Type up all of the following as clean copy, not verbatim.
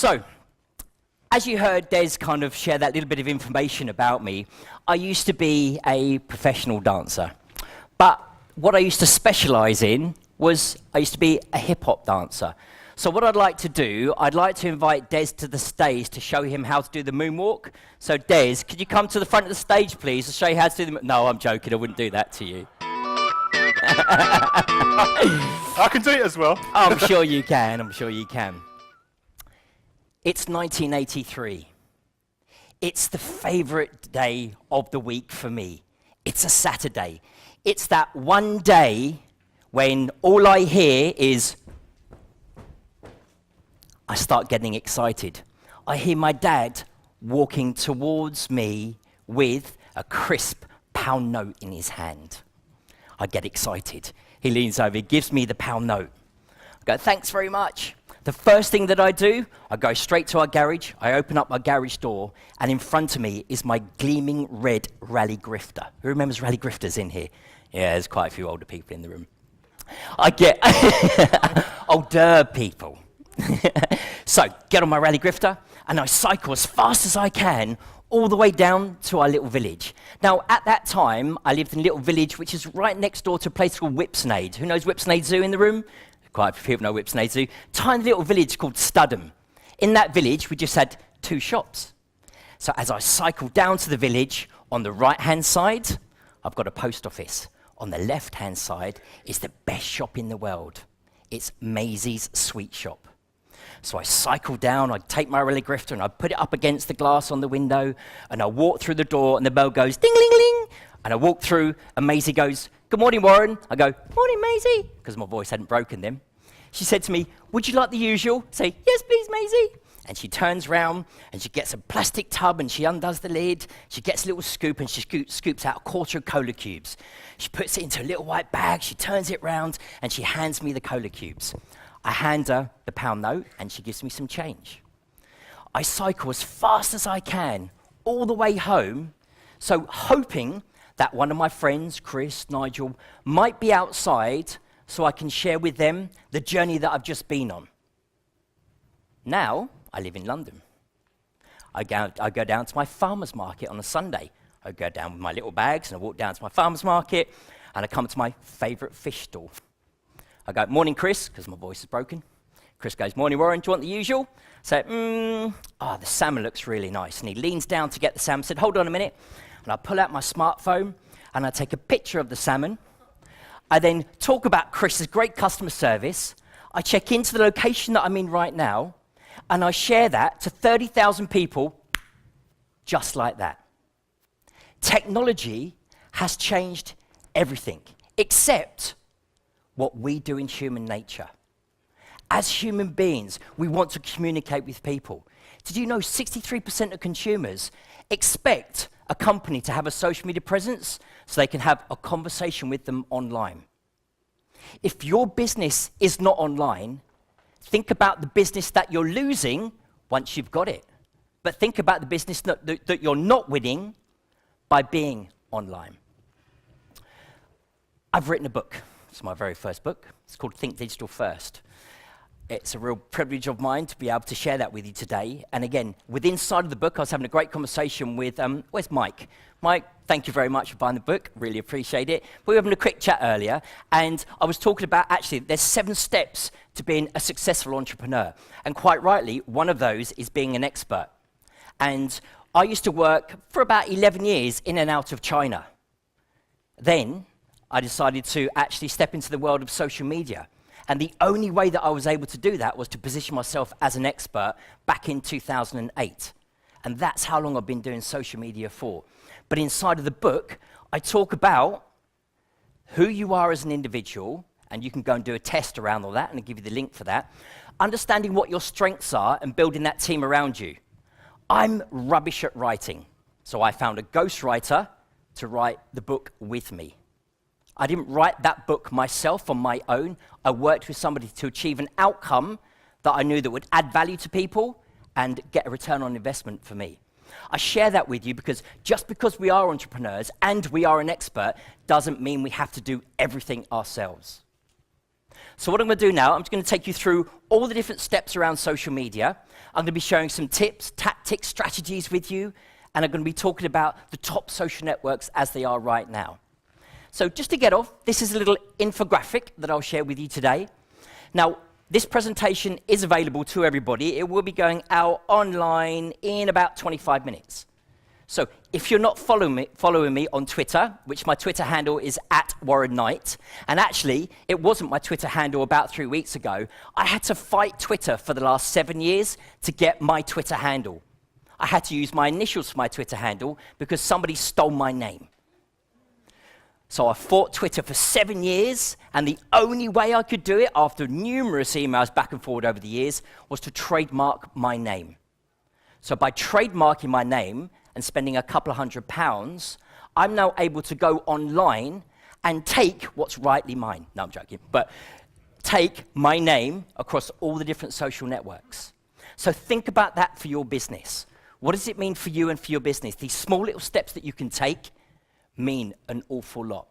So, as you heard Des kind of share that little bit of information about me, I used to be a professional dancer. But what I used to specialize in was I used to be a hip-hop dancer. So what I'd like to do, I'd like to invite Des to the stage to show him how to do the moonwalk. So Des, could you come to the front of the stage, please, to show you how to do the No, I'm joking, I wouldn't do that to you. I can do it as well. I'm sure you can, I'm sure you can. It's 1983. It's the favorite day of the week for me. It's a Saturday. It's that one day when all I hear is, I start getting excited. I hear my dad walking towards me with a crisp pound note in his hand. I get excited. He leans over, he gives me the pound note. I go, thanks very much. The first thing that I do, I go straight to our garage, I open up my garage door, and in front of me is my gleaming red Rally Grifter. Who remembers Rally Grifters in here? Yeah, there's quite a few older people in the room. I get older people. So, get on my Rally Grifter, and I cycle as fast as I can all the way down to our little village. Now, at that time, I lived in a little village which is right next door to a place called Whipsnade. Who knows Whipsnade Zoo in the room? Quite a few people know Whipsnade Zoo. Tiny little village called Studham. In that village, we just had 2 shops. So as I cycled down to the village, on the right-hand side, I've got a post office. On the left-hand side is the best shop in the world. It's Maisie's Sweet Shop. So I cycle down, I take my Rally Grifter and I put it up against the glass on the window, and I walk through the door and the bell goes ding-ling-ling, and I walk through and Maisie goes, good morning, Warren. I go, morning, Maisie, because my voice hadn't broken then. She said to me, would you like the usual? I say, yes, please, Maisie. And she turns round and she gets a plastic tub and she undoes the lid. She gets a little scoop and she scoops out a quarter of cola cubes. She puts it into a little white bag, she turns it round and she hands me the cola cubes. I hand her the pound note and she gives me some change. I cycle as fast as I can all the way home, so hoping that one of my friends, Chris, Nigel, might be outside so I can share with them the journey that I've just been on. Now, I live in London. I go down to my farmer's market on a Sunday. I go down with my little bags and I walk down to my farmer's market and I come to my favourite fish stall. I go, morning, Chris, because my voice is broken. Chris goes, morning, Warren, do you want the usual? I say, the salmon looks really nice. And he leans down to get the salmon, said, hold on a minute. And I pull out my smartphone and I take a picture of the salmon. I then talk about Chris's great customer service. I check into the location that I'm in right now, and I share that to 30,000 people just like that. Technology has changed everything, except what we do in human nature. As human beings, we want to communicate with people. Did you know 63% of consumers expect a company to have a social media presence so they can have a conversation with them online? If your business is not online, think about the business that you're losing once you've got it. But think about the business that you're not winning by being online. I've written a book. It's my very first book. It's called Think Digital First. It's a real privilege of mine to be able to share that with you today. And again, within inside of the book, I was having a great conversation with, where's Mike? Mike, thank you very much for buying the book. Really appreciate it. We were having a quick chat earlier, and I was talking about, actually, there's 7 steps to being a successful entrepreneur. And quite rightly, one of those is being an expert. And I used to work for about 11 years in and out of China. Then I decided to actually step into the world of social media. And the only way that I was able to do that was to position myself as an expert back in 2008. And that's how long I've been doing social media for. But inside of the book, I talk about who you are as an individual, and you can go and do a test around all that, and I'll give you the link for that. Understanding what your strengths are and building that team around you. I'm rubbish at writing, so I found a ghostwriter to write the book with me. I didn't write that book myself on my own. I worked with somebody to achieve an outcome that I knew that would add value to people and get a return on investment for me. I share that with you because just because we are entrepreneurs and we are an expert doesn't mean we have to do everything ourselves. So what I'm going to do now, I'm just going to take you through all the different steps around social media. I'm going to be sharing some tips, tactics, strategies with you, and I'm going to be talking about the top social networks as they are right now. So just to get off, this is a little infographic that I'll share with you today. Now, this presentation is available to everybody. It will be going out online in about 25 minutes. So if you're not following me on Twitter, which my Twitter handle is @WarrenKnight, and actually, it wasn't my Twitter handle about 3 weeks ago. I had to fight Twitter for the last 7 years to get my Twitter handle. I had to use my initials for my Twitter handle because somebody stole my name. So I fought Twitter for 7 years, and the only way I could do it, after numerous emails back and forward over the years, was to trademark my name. So by trademarking my name and spending a couple of £100, I'm now able to go online and take what's rightly mine. No, I'm joking. But take my name across all the different social networks. So think about that for your business. What does it mean for you and for your business? These small little steps that you can take mean an awful lot.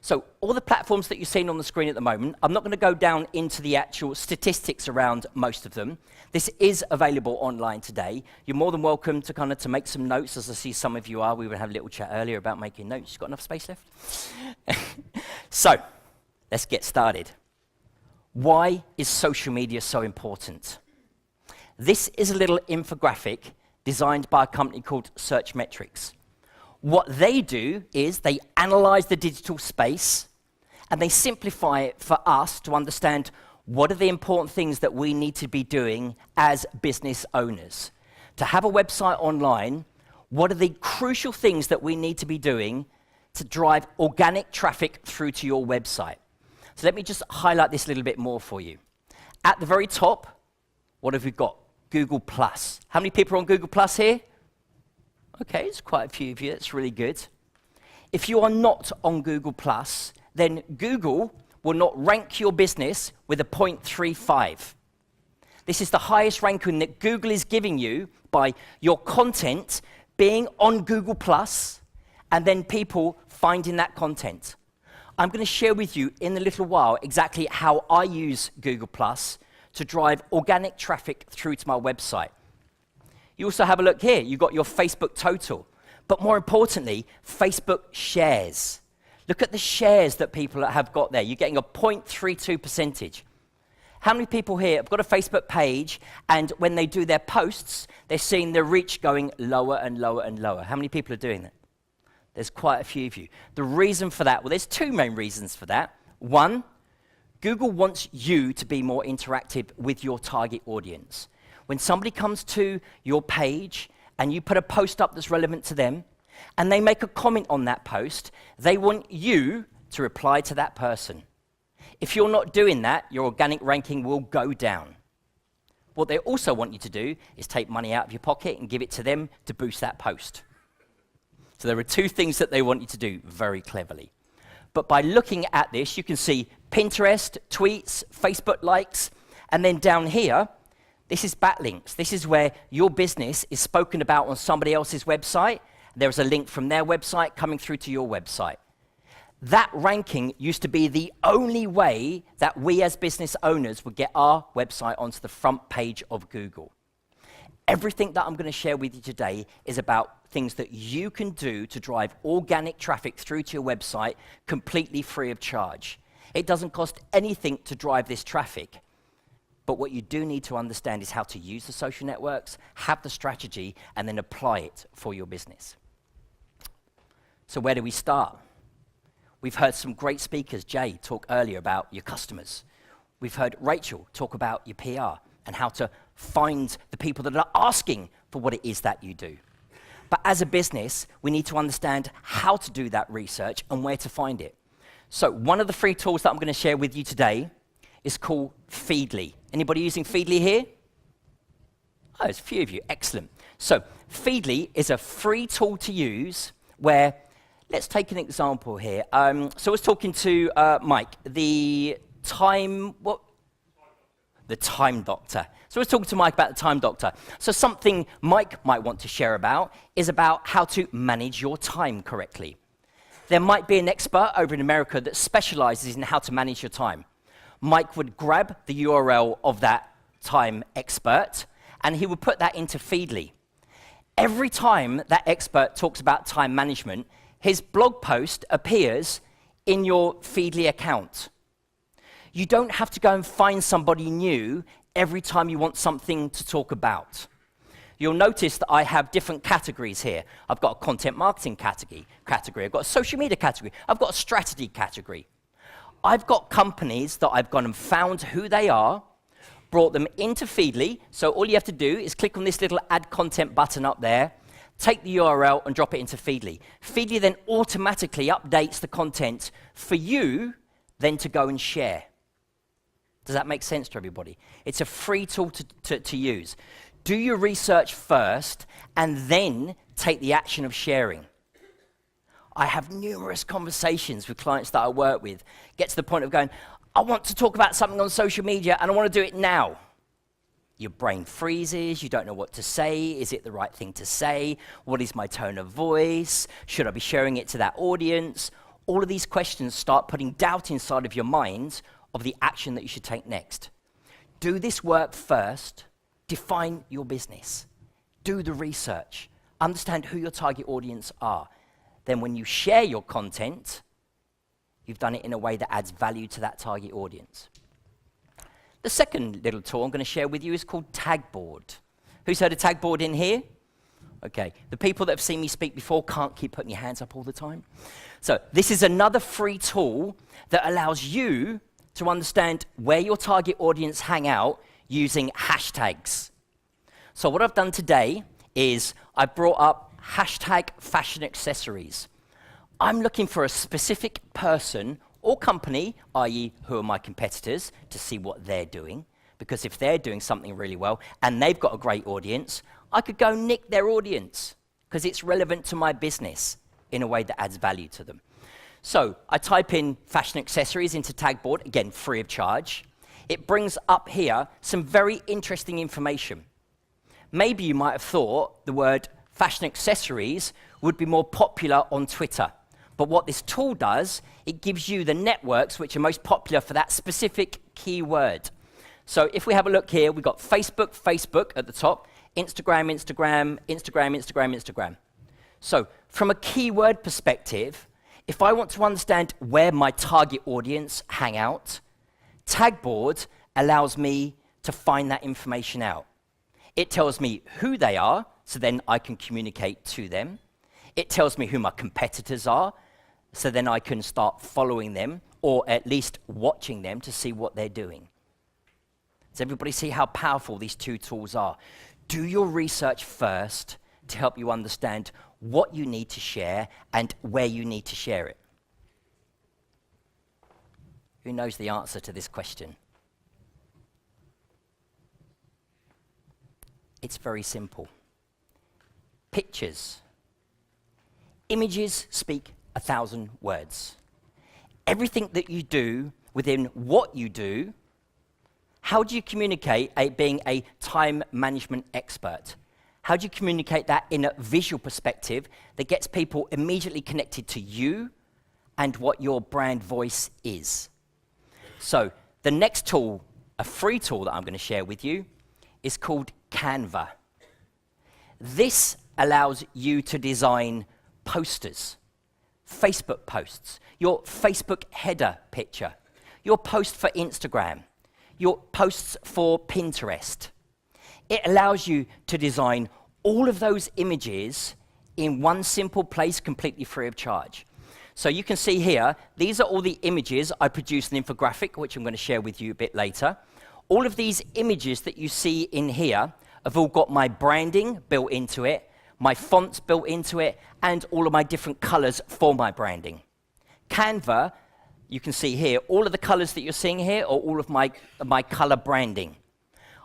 So all the platforms that you're seeing on the screen at the moment, I'm not going to go down into the actual statistics around most of them. This is available online today. You're more than welcome to make some notes, as I see some of you are. We were having a little chat earlier about making notes. You've got enough space left? So let's get started. Why is social media so important? This is a little infographic designed by a company called Searchmetrics. What they do is they analyze the digital space and they simplify it for us to understand what are the important things that we need to be doing as business owners. To have a website online, what are the crucial things that we need to be doing to drive organic traffic through to your website? So let me just highlight this a little bit more for you. At the very top, what have we got? Google+. How many people are on Google+ here? Okay, it's quite a few of you. That's really good. If you are not on Google+, then Google will not rank your business with a 0.35. This is the highest ranking that Google is giving you by your content being on Google+, and then people finding that content. I'm going to share with you in a little while exactly how I use Google+ to drive organic traffic through to my website. You also have a look here. You've got your Facebook total. But more importantly, Facebook shares. Look at the shares that people have got there. You're getting a 0.32%. How many people here have got a Facebook page, and when they do their posts, they're seeing their reach going lower and lower and lower? How many people are doing that? There's quite a few of you. The reason for that, well, there's two main reasons for that. One, Google wants you to be more interactive with your target audience. When somebody comes to your page and you put a post up that's relevant to them, and they make a comment on that post, they want you to reply to that person. If you're not doing that, your organic ranking will go down. What they also want you to do is take money out of your pocket and give it to them to boost that post. So there are two things that they want you to do very cleverly. But by looking at this, you can see Pinterest, tweets, Facebook likes, and then down here, this is backlinks. This is where your business is spoken about on somebody else's website. There's a link from their website coming through to your website. That ranking used to be the only way that we as business owners would get our website onto the front page of Google. Everything that I'm going to share with you today is about things that you can do to drive organic traffic through to your website completely free of charge. It doesn't cost anything to drive this traffic. But what you do need to understand is how to use the social networks, have the strategy, and then apply it for your business. So where do we start? We've heard some great speakers, Jay, talk earlier about your customers. We've heard Rachel talk about your PR and how to find the people that are asking for what it is that you do. But as a business, we need to understand how to do that research and where to find it. So one of the free tools that I'm going to share with you today is called Feedly. Anybody using Feedly here? Oh, there's a few of you. Excellent. So Feedly is a free tool to use where, let's take an example here. So I was talking to Mike, the Time Doctor. So I was talking to Mike about the Time Doctor. So something Mike might want to share about is about how to manage your time correctly. There might be an expert over in America that specializes in how to manage your time. Mike would grab the URL of that time expert, and he would put that into Feedly. Every time that expert talks about time management, his blog post appears in your Feedly account. You don't have to go and find somebody new every time you want something to talk about. You'll notice that I have different categories here. I've got a content marketing category. I've got a social media category. I've got a strategy category. I've got companies that I've gone and found who they are, brought them into Feedly. So all you have to do is click on this little add content button up there, take the URL and drop it into Feedly. Feedly then automatically updates the content for you then to go and share. Does that make sense to everybody? It's a free tool to use. Do your research first and then take the action of sharing. I have numerous conversations with clients that I work with, get to the point of going, I want to talk about something on social media and I want to do it now. Your brain freezes, you don't know what to say. Is it the right thing to say? What is my tone of voice? Should I be sharing it to that audience? All of these questions start putting doubt inside of your mind of the action that you should take next. Do this work first. Define your business. Do the research. Understand who your target audience are. Then when you share your content, you've done it in a way that adds value to that target audience. The second little tool I'm going to share with you is called Tagboard. Who's heard of Tagboard in here? Okay. The people that have seen me speak before can't keep putting your hands up all the time. So this is another free tool that allows you to understand where your target audience hang out using hashtags. So what I've done today is I brought up hashtag fashion accessories. I'm looking for a specific person or company, i.e. who are my competitors, to see what they're doing. Because if they're doing something really well and they've got a great audience, I could go nick their audience because it's relevant to my business in a way that adds value to them. So I type in fashion accessories into Tagboard, again, free of charge. It brings up here some very interesting information. Maybe you might have thought the word fashion accessories would be more popular on Twitter. But what this tool does, it gives you the networks which are most popular for that specific keyword. So if we have a look here, we've got Facebook at the top, Instagram. So from a keyword perspective, if I want to understand where my target audience hang out, Tagboard allows me to find that information out. It tells me who they are, so then I can communicate to them. It tells me who my competitors are, so then I can start following them, or at least watching them to see what they're doing. Does everybody see how powerful these two tools are? Do your research first to help you understand what you need to share and where you need to share it. Who knows the answer to this question? It's very simple. Pictures. Images speak 1,000 words. Everything that you do within what you do, how do you communicate being a time management expert? How do you communicate that in a visual perspective that gets people immediately connected to you and what your brand voice is? So the next tool, a free tool that I'm going to share with you, is called Canva. This allows you to design posters, Facebook posts, your Facebook header picture, your post for Instagram, your posts for Pinterest. It allows you to design all of those images in one simple place, completely free of charge. So you can see here, these are all the images. I produced an infographic, which I'm going to share with you a bit later. All of these images that you see in here have all got my branding built into it, my fonts built into it, and all of my different colors for my branding. Canva, you can see here, all of the colors that you're seeing here are all of my color branding.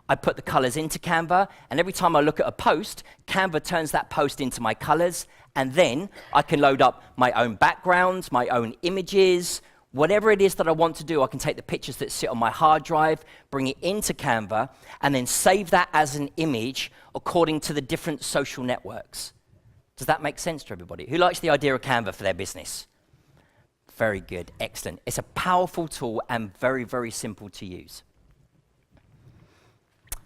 I put the colors into Canva, and every time I look at a post, Canva turns that post into my colors, and then I can load up my own backgrounds, my own images, whatever it is that I want to do. I can take the pictures that sit on my hard drive, bring it into Canva, and then save that as an image according to the different social networks. Does that make sense to everybody? Who likes the idea of Canva for their business? Very good, excellent. It's a powerful tool and very, very simple to use.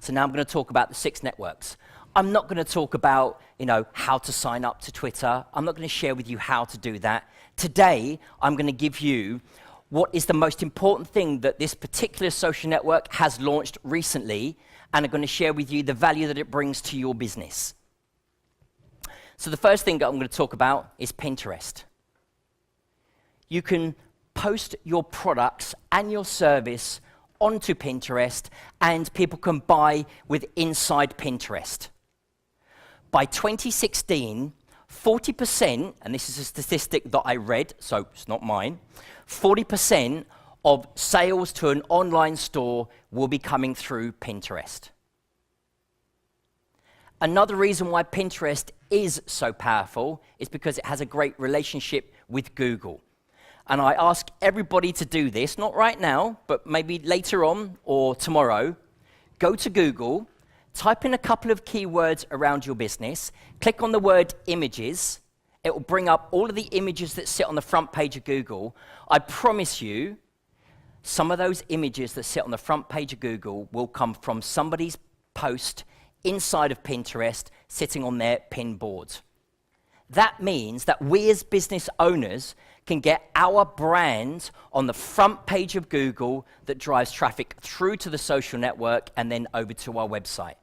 So now I'm going to talk about the 6 networks. I'm not going to talk about, how to sign up to Twitter. I'm not going to share with you how to do that. Today, I'm going to give you what is the most important thing that this particular social network has launched recently, and I'm going to share with you the value that it brings to your business. So the first thing that I'm going to talk about is Pinterest. You can post your products and your service onto Pinterest, and people can buy with inside Pinterest. By 2016, 40%, and this is a statistic that I read, so it's not mine, 40% of sales to an online store will be coming through Pinterest. Another reason why Pinterest is so powerful is because it has a great relationship with Google. And I ask everybody to do this, not right now, but maybe later on or tomorrow. Go to Google, type in a couple of keywords around your business, click on the word images. It will bring up all of the images that sit on the front page of Google. I promise you, some of those images that sit on the front page of Google will come from somebody's post inside of Pinterest, sitting on their pin board. That means that we as business owners can get our brand on the front page of Google that drives traffic through to the social network and then over to our website.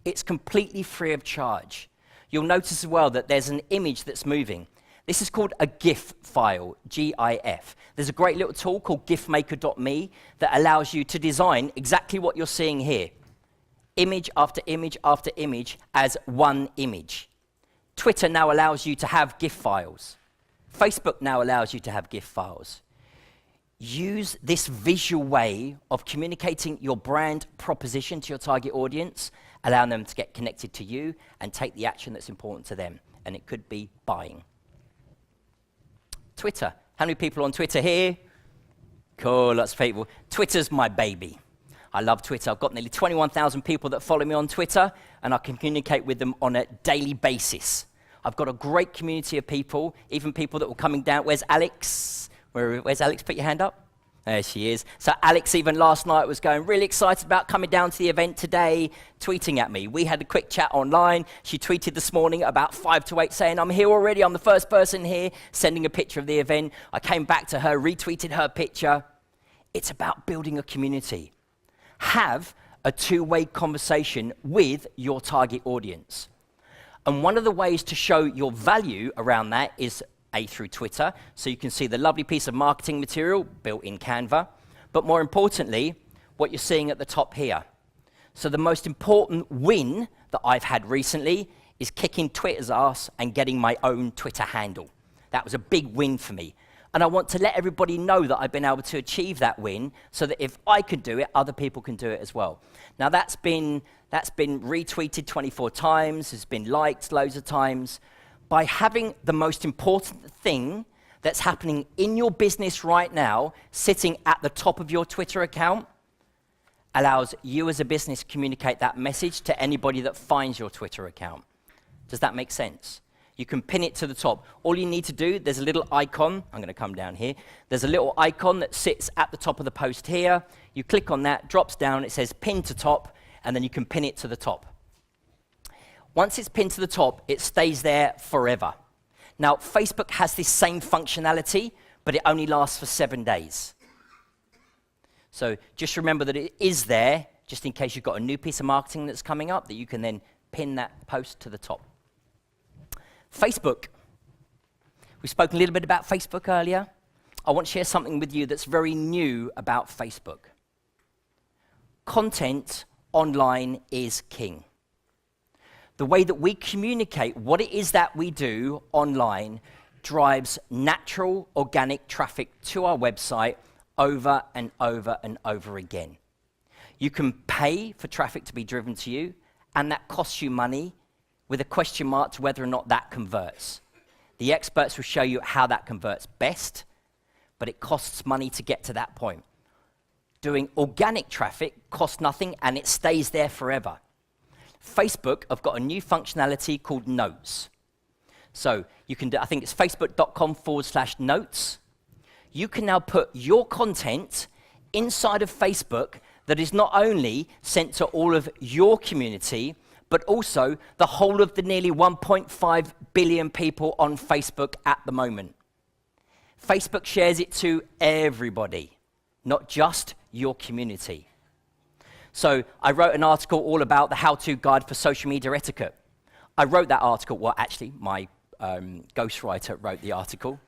It's completely free of charge. You'll notice as well that there's an image that's moving. This is called a GIF file, GIF. There's a great little tool called gifmaker.me that allows you to design exactly what you're seeing here. Image after image after image as one image. Twitter now allows you to have GIF files. Facebook now allows you to have GIF files. Use this visual way of communicating your brand proposition to your target audience, allowing them to get connected to you and take the action that's important to them. And it could be buying. Twitter. How many people on Twitter here? Cool, lots of people. Twitter's my baby. I love Twitter. I've got nearly 21,000 people that follow me on Twitter, and I communicate with them on a daily basis. I've got a great community of people, even people that were coming down. Where's Alex? Where's Alex? Put your hand up. There she is. So Alex, even last night, was going really excited about coming down to the event today, tweeting at me. We had a quick chat online. She tweeted this morning about 5 to 8 saying, I'm here already. I'm the first person here, sending a picture of the event. I came back to her, retweeted her picture. It's about building a community. Have a two-way conversation with your target audience. And one of the ways to show your value around that is through Twitter. So you can see the lovely piece of marketing material built in Canva. But more importantly, what you're seeing at the top here. So the most important win that I've had recently is kicking Twitter's ass and getting my own Twitter handle. That was a big win for me. And I want to let everybody know that I've been able to achieve that win so that if I can do it, other people can do it as well. Now that's been retweeted 24 times, it's been liked loads of times. By having the most important thing that's happening in your business right now sitting at the top of your Twitter account allows you as a business to communicate that message to anybody that finds your Twitter account. Does that make sense? You can pin it to the top. All you need to do, there's a little icon. I'm going to come down here. There's a little icon that sits at the top of the post here. You click on that, drops down, it says pin to top, and then you can pin it to the top. Once it's pinned to the top, it stays there forever. Now, Facebook has this same functionality, but it only lasts for 7 days. So just remember that it is there, just in case you've got a new piece of marketing that's coming up, that you can then pin that post to the top. Facebook. We spoke a little bit about Facebook earlier. I want to share something with you that's very new about Facebook. Content online is king. The way that we communicate what it is that we do online drives natural, organic traffic to our website over and over and over again. You can pay for traffic to be driven to you, and that costs you money, with a question mark to whether or not that converts. The experts will show you how that converts best, but it costs money to get to that point. Doing organic traffic costs nothing, and it stays there forever. Facebook have got a new functionality called Notes. So you can do, I think it's facebook.com/notes. you can now put your content inside of Facebook that is not only sent to all of your community, but also the whole of the nearly 1.5 billion people on Facebook at the moment. Facebook shares it to everybody, not just your community. So I wrote an article all about the how-to guide for social media etiquette. I wrote that article, well actually my ghostwriter wrote the article.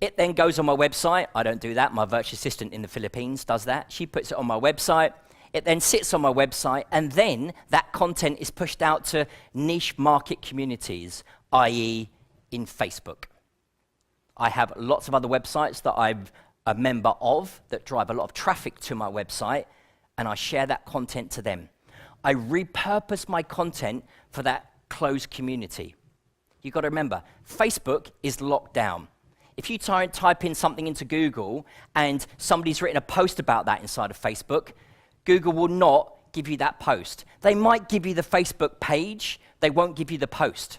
It then goes on my website. I don't do that. My virtual assistant in the Philippines does that. She puts it on my website. It then sits on my website, and then that content is pushed out to niche market communities, i.e. in Facebook. I have lots of other websites that I'm a member of that drive a lot of traffic to my website, and I share that content to them. I repurpose my content for that closed community. You've got to remember, Facebook is locked down. If you type in something into Google and somebody's written a post about that inside of Facebook, Google will not give you that post. They might give you the Facebook page, they won't give you the post.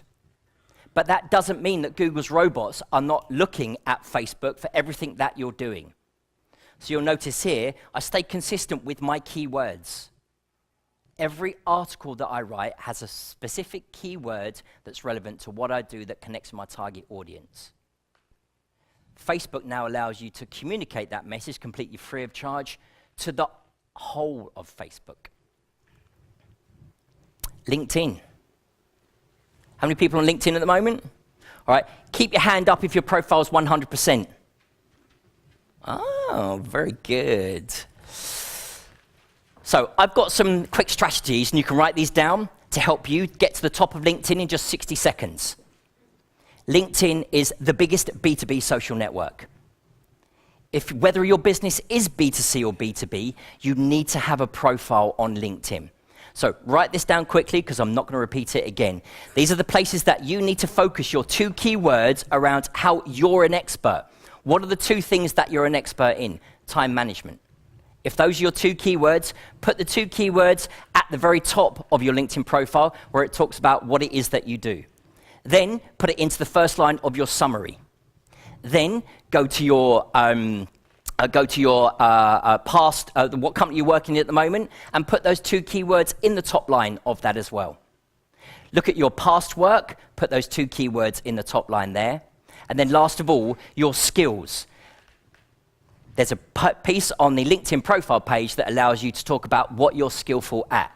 But that doesn't mean that Google's robots are not looking at Facebook for everything that you're doing. So you'll notice here, I stay consistent with my keywords. Every article that I write has a specific keyword that's relevant to what I do that connects with my target audience. Facebook now allows you to communicate that message completely free of charge to the whole of Facebook. LinkedIn. How many people on LinkedIn at the moment? All right, keep your hand up if your profile is 100%. Oh, very good. So I've got some quick strategies, and you can write these down to help you get to the top of LinkedIn in just 60 seconds. LinkedIn is the biggest B2B social network. Whether your business is B2C or B2B, you need to have a profile on LinkedIn. So write this down quickly because I'm not going to repeat it again. These are the places that you need to focus your 2 keywords around how you're an expert. What are the 2 things that you're an expert in? Time management. If those are your 2 keywords, put the 2 keywords at the very top of your LinkedIn profile where it talks about what it is that you do. Then put it into the first line of your summary. Then go to your past, what company you're working in at the moment, and put those 2 keywords in the top line of that as well. Look at your past work, put those 2 keywords in the top line there. And then last of all, your skills. There's a piece on the LinkedIn profile page that allows you to talk about what you're skillful at.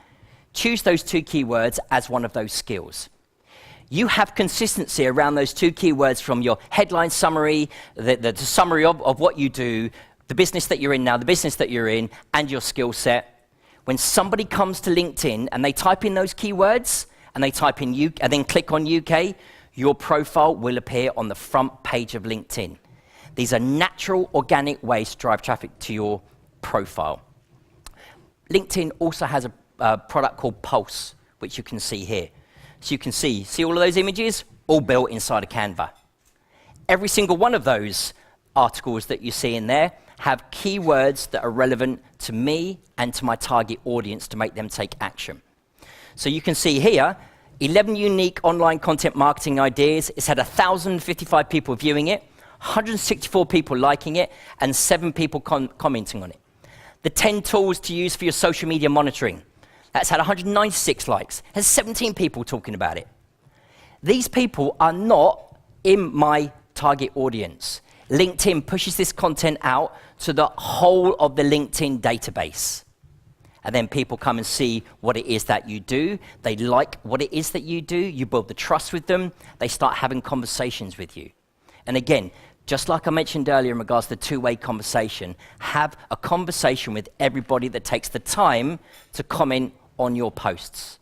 Choose those 2 keywords as one of those skills. You have consistency around those 2 keywords from your headline summary, the summary of what you do, the business that you're in now, the business that you're in, and your skill set. When somebody comes to LinkedIn and they type in those keywords, and they type in UK, and then click on UK, your profile will appear on the front page of LinkedIn. These are natural, organic ways to drive traffic to your profile. LinkedIn also has a product called Pulse, which you can see here. So you can see all of those images, all built inside of Canva. Every single one of those articles that you see in there have keywords that are relevant to me and to my target audience to make them take action. So you can see here, 11 unique online content marketing ideas. It's had 1,055 people viewing it, 164 people liking it, and 7 people commenting on it. The 10 tools to use for your social media monitoring. That's had 196 likes, has 17 people talking about it. These people are not in my target audience. LinkedIn pushes this content out to the whole of the LinkedIn database. And then people come and see what it is that you do. They like what it is that you do. You build the trust with them. They start having conversations with you. And again, just like I mentioned earlier in regards to the 2-way conversation, have a conversation with everybody that takes the time to comment on your posts.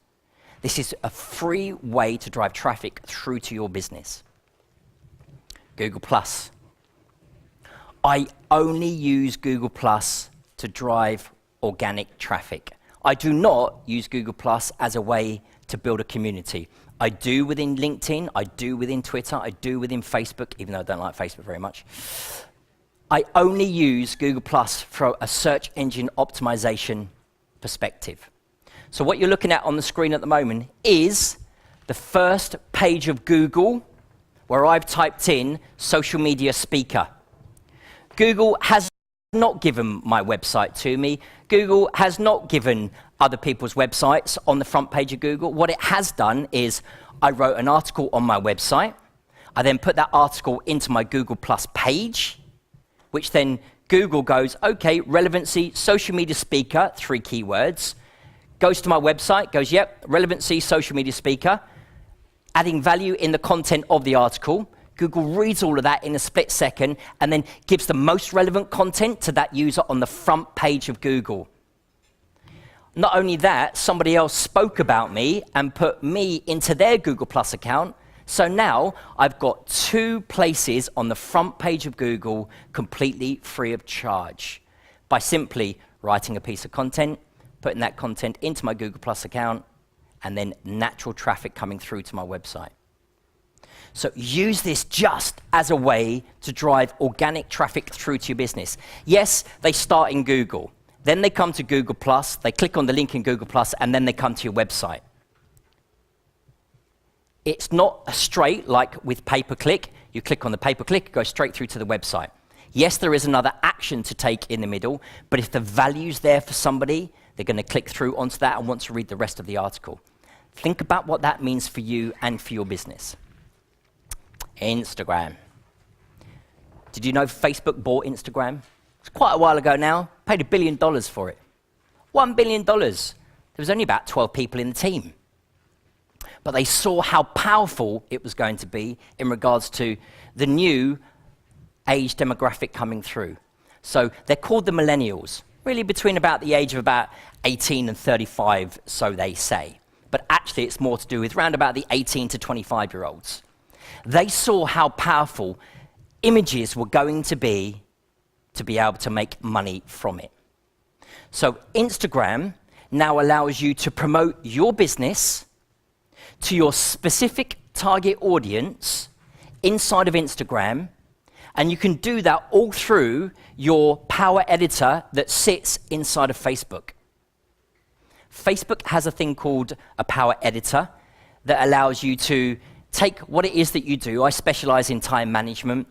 This is a free way to drive traffic through to your business. Google+. I only use Google+ to drive organic traffic. I do not use Google+ as a way to build a community. I do within LinkedIn, I do within Twitter, I do within Facebook, even though I don't like Facebook very much. I only use Google+ for a search engine optimization perspective. So what you're looking at on the screen at the moment is the first page of Google where I've typed in social media speaker. Google has not given my website to me. Google has not given other people's websites on the front page of Google. What it has done is I wrote an article on my website. I then put that article into my Google Plus page, which then Google goes, okay, relevancy, social media speaker, 3 keywords. Goes to my website, goes, yep, relevancy, social media speaker, adding value in the content of the article. Google reads all of that in a split second and then gives the most relevant content to that user on the front page of Google. Not only that, somebody else spoke about me and put me into their Google Plus account. So now I've got 2 places on the front page of Google completely free of charge by simply writing a piece of content, putting that content into my Google Plus account, and then natural traffic coming through to my website. So use this just as a way to drive organic traffic through to your business. Yes, they start in Google. Then they come to Google Plus, they click on the link in Google Plus, and then they come to your website. It's not a straight like with pay-per-click. You click on the pay-per-click, it goes straight through to the website. Yes, there is another action to take in the middle, but if the value's there for somebody, they're going to click through onto that and want to read the rest of the article. Think about what that means for you and for your business. Instagram. Did you know Facebook bought Instagram? It's quite a while ago now. Paid $1 billion for it. $1 billion. There was only about 12 people in the team. But they saw how powerful it was going to be in regards to the new age demographic coming through. So they're called the millennials, really between about the age of about 18 and 35, so they say. But actually it's more to do with around about the 18 to 25-year-olds. They saw how powerful images were going to be able to make money from it. So Instagram now allows you to promote your business to your specific target audience inside of Instagram, and you can do that all through your Power Editor that sits inside of Facebook. Facebook has a thing called a Power Editor that allows you to take what it is that you do. I specialize in time management,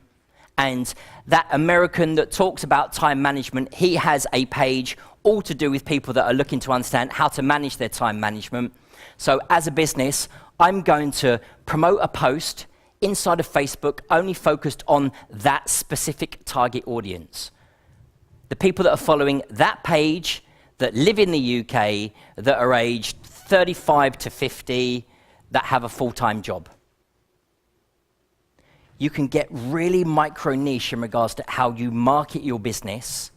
and that American that talks about time management, he has a page all to do with people that are looking to understand how to manage their time management. So as a business, I'm going to promote a post inside of Facebook only focused on that specific target audience. The people that are following that page, that live in the UK, that are aged 35 to 50, that have a full-time job. You can get really micro niche in regards to how you market your business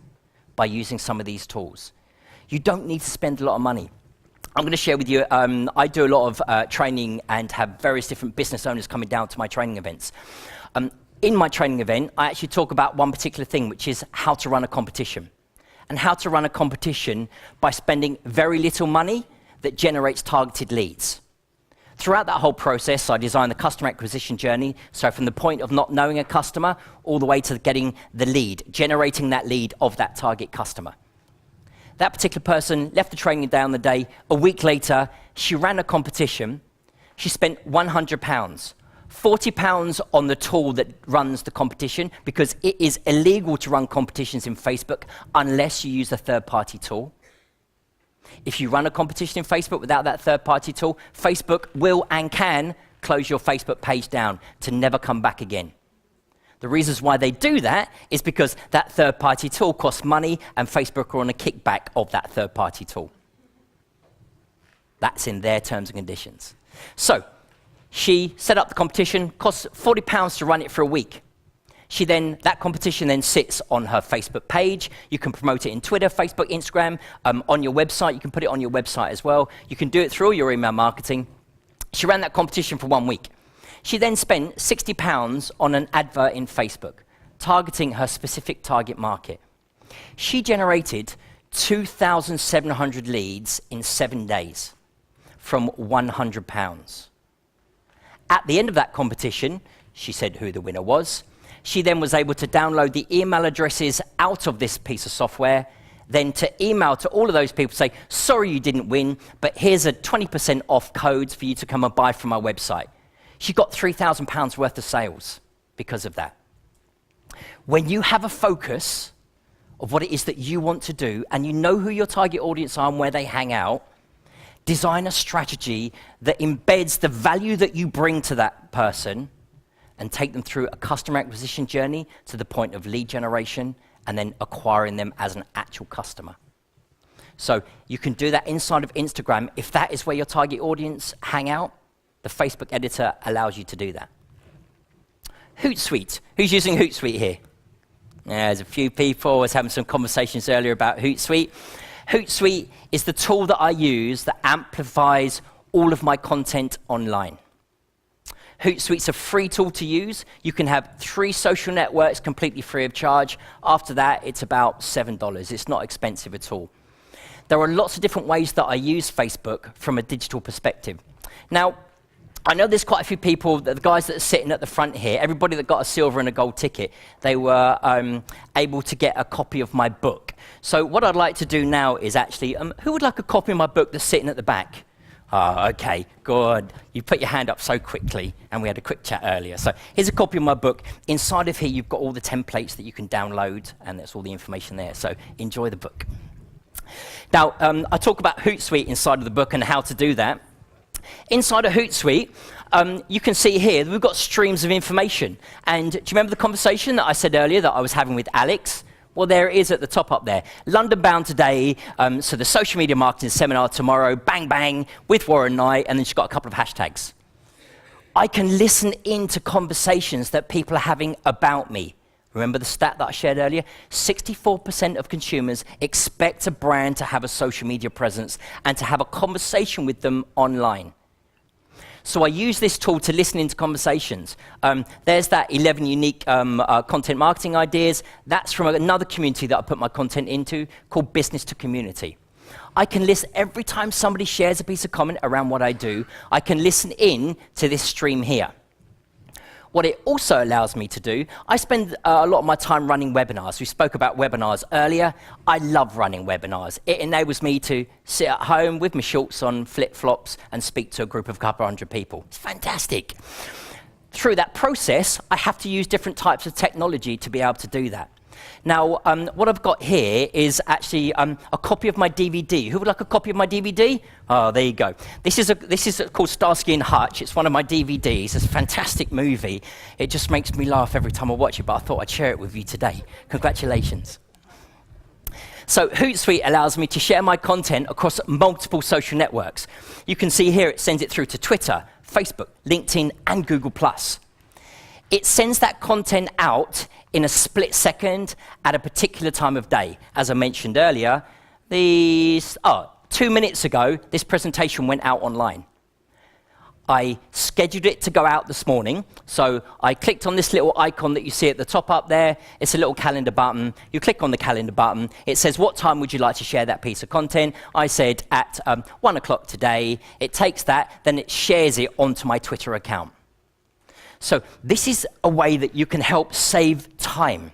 by using some of these tools. You don't need to spend a lot of money. I'm going to share with you, I do a lot of training and have various different business owners coming down to my training events. In my training event, I actually talk about one particular thing, which is how to run a competition. And how to run a competition by spending very little money that generates targeted leads. Throughout that whole process, I designed the customer acquisition journey, so from the point of not knowing a customer all the way to getting the lead, generating that lead of that target customer. That particular person left the training day on the day. A week later, she ran a competition. She spent £100, £40 on the tool that runs the competition, because it is illegal to run competitions in Facebook unless you use a third-party tool. If you run a competition in Facebook without that third-party tool, Facebook will and can close your Facebook page down to never come back again. The reasons why they do that is because that third-party tool costs money and Facebook are on a kickback of that third-party tool. That's in their terms and conditions. So she set up the competition, costs £40 to run it for a week. That competition then sits on her Facebook page. You can promote it in Twitter, Facebook, Instagram, on your website. You can put it on your website as well. You can do it through all your email marketing. She ran that competition for 1 week. She then spent £60 on an advert in Facebook, targeting her specific target market. She generated 2,700 leads in 7 days from £100. At the end of that competition, she said who the winner was. She then was able to download the email addresses out of this piece of software, then to email to all of those people, say, sorry you didn't win, but here's a 20% off code for you to come and buy from our website. She got £3,000 worth of sales because of that. When you have a focus of what it is that you want to do, and you know who your target audience are and where they hang out, design a strategy that embeds the value that you bring to that person and take them through a customer acquisition journey to the point of lead generation and then acquiring them as an actual customer. So you can do that inside of Instagram. If that is where your target audience hang out, the Facebook editor allows you to do that. Hootsuite. Who's using Hootsuite here? Yeah, there's a few people. I was having some conversations earlier about Hootsuite. Hootsuite is the tool that I use that amplifies all of my content online. Hootsuite's a free tool to use. You can have 3 social networks completely free of charge. After that, it's about $7. It's not expensive at all. There are lots of different ways that I use Facebook from a digital perspective. Now, I know there's quite a few people, the guys that are sitting at the front here, everybody that got a silver and a gold ticket, they were able to get a copy of my book. So what I'd like to do now is actually, who would like a copy of my book that's sitting at the back? Oh, okay, good. You put your hand up so quickly, and we had a quick chat earlier. So here's a copy of my book. Inside of here, you've got all the templates that you can download, and that's all the information there. So enjoy the book. Now, I talk about Hootsuite inside of the book and how to do that. Inside of Hootsuite, you can see here that we've got streams of information. And do you remember the conversation that I said earlier that I was having with Alex? Well, there it is at the top up there. London bound today, so the social media marketing seminar tomorrow, bang, bang, with Warren Knight, and then she's got a couple of hashtags. I can listen into conversations that people are having about me. Remember the stat that I shared earlier? 64% of consumers expect a brand to have a social media presence and to have a conversation with them online. So I use this tool to listen into conversations. There's that 11 unique content marketing ideas. That's from another community that I put my content into called Business to Community. I can listen every time somebody shares a piece of comment around what I do. I can listen in to this stream here. What it also allows me to do, I spend a lot of my time running webinars. We spoke about webinars earlier. I love running webinars. It enables me to sit at home with my shorts on, flip-flops, and speak to a group of a couple hundred people. It's fantastic. Through that process, I have to use different types of technology to be able to do that. Now, what I've got here is actually a copy of my DVD. Who would like a copy of my DVD? Oh, there you go. This is called Starsky and Hutch. It's one of my DVDs. It's a fantastic movie. It just makes me laugh every time I watch it, but I thought I'd share it with you today. Congratulations. So Hootsuite allows me to share my content across multiple social networks. You can see here it sends it through to Twitter, Facebook, LinkedIn, and Google+. It sends that content out in a split second at a particular time of day. As I mentioned earlier, 2 minutes ago, this presentation went out online. I scheduled it to go out this morning, so I clicked on this little icon that you see at the top up there. It's a little calendar button. You click on the calendar button. It says, what time would you like to share that piece of content? I said at 1 o'clock today. It takes that, then it shares it onto my Twitter account. So this is a way that you can help save time.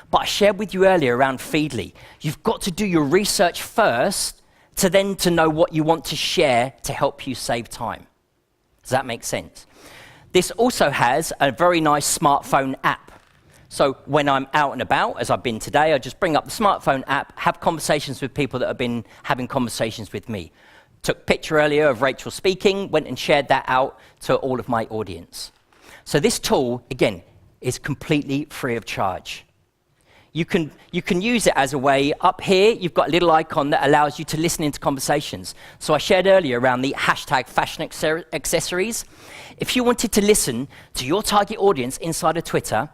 But I shared with you earlier around Feedly. You've got to do your research first to know what you want to share to help you save time. Does that make sense? This also has a very nice smartphone app. So when I'm out and about, as I've been today, I just bring up the smartphone app, have conversations with people that have been having conversations with me. Took a picture earlier of Rachel speaking, went and shared that out to all of my audience. So this tool, again, is completely free of charge. You can use it as a way. Up here, you've got a little icon that allows you to listen into conversations. So I shared earlier around the hashtag fashion accessories. If you wanted to listen to your target audience inside of Twitter,